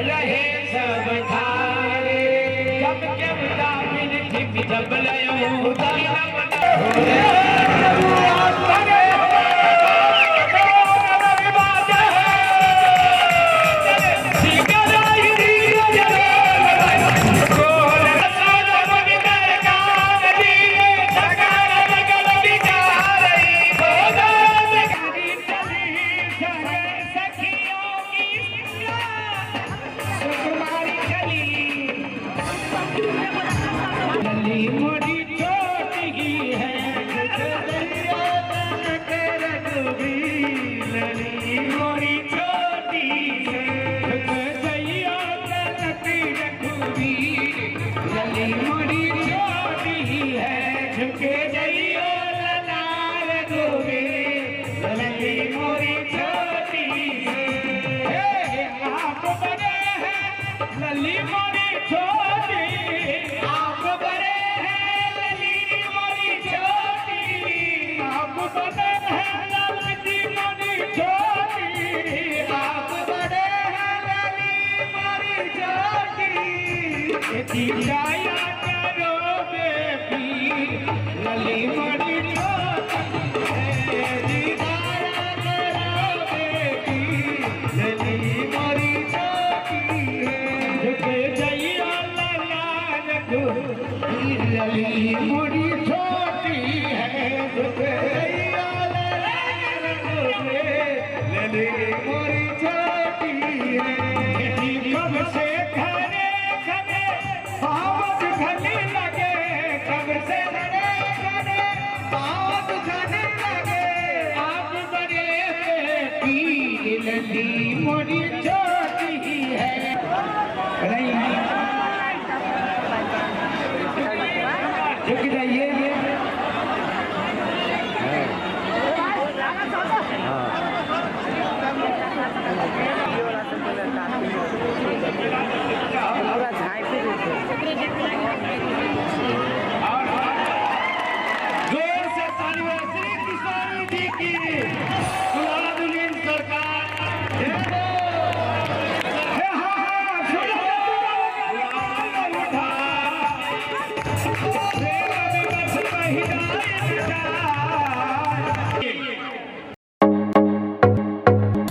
रहे सब ठारे जब के दामिन थी जब लयो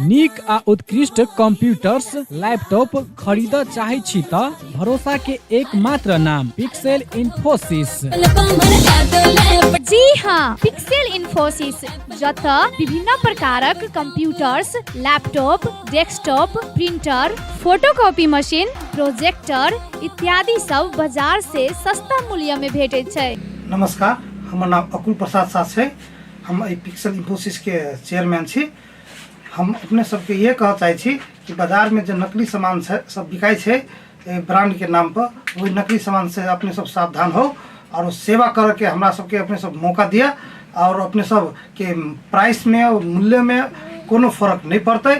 नीक आ उत्कृष्ट कंप्यूटर्स लैपटॉप खरीद चाहे छी त भरोसा के एकमात्र नाम पिक्सेल इन्फोसिस। जी हाँ, पिक्सेल इन्फोसिस जत विभिन्न प्रकारक computers, laptop, desktop, printer, photocopy machine, projector इत्यादि सब बाजार से सस्ता मूल्य में भेटे छै। नमस्कार, हमर नाम अकुल प्रसाद साथ छै। हम पिक्सेल इन्फोसिस के चेयरमैन छी। हम अपने सबके ये कह चाहे छी कि बाजार में जो नकली सामान सब बिकाई है ब्रांड के नाम पर, वही नकली सामान से अपने सब सावधान हो और सेवा करके हमरा सबके अपने सब मौका दिया और अपने सब के प्राइस में और मूल्य में कोनो फर्क नहीं पड़ते।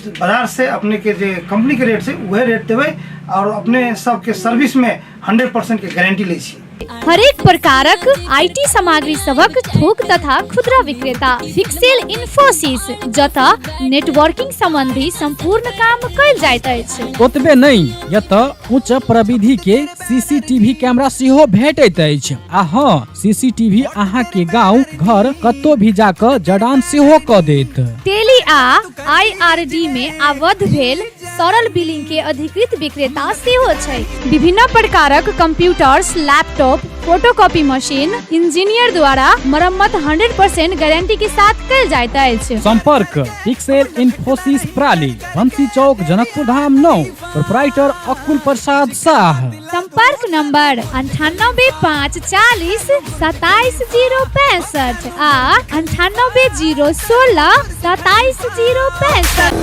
बाजार से अपने के जो कंपनी के रेट से वही रेट देवे और अपने सबके सर्विस में 100% के गारंटी ले छी। हरेक प्रकारक आईटी सामग्री सबक थोक तथा खुदरा विक्रेता पिक्सेल इन्फोसिस जता नेटवर्किंग संबंधी संपूर्ण काम कयल जाइत अछि। ओतबे नहीं, यत उच्च प्रविधि के सीसीटीवी कैमरा सेहो भेटैत अछि। आ हाँ, सीसीटीवी अहाँ के गांव घर कतौ भी जाकर जड़ान सेहो क देत। टेली आ आईआरडी में आबद्ध भेल सरल बिलिंग के अधिकृत विक्रेता सेहो छै। विभिन्न प्रकारक computers, laptop, photocopy machine engineer द्वारा मरम्मत 100% गारंटी के साथ कयल जाइत अछि। संपर्क पिक्सेल इन्फोसिस प्राली, बंसी चौक, जनकपुर धाम 9, प्रोप्राइटर अकुल प्रसाद शाह। संपर्क नंबर 9854 27065 आ 9801 27 065।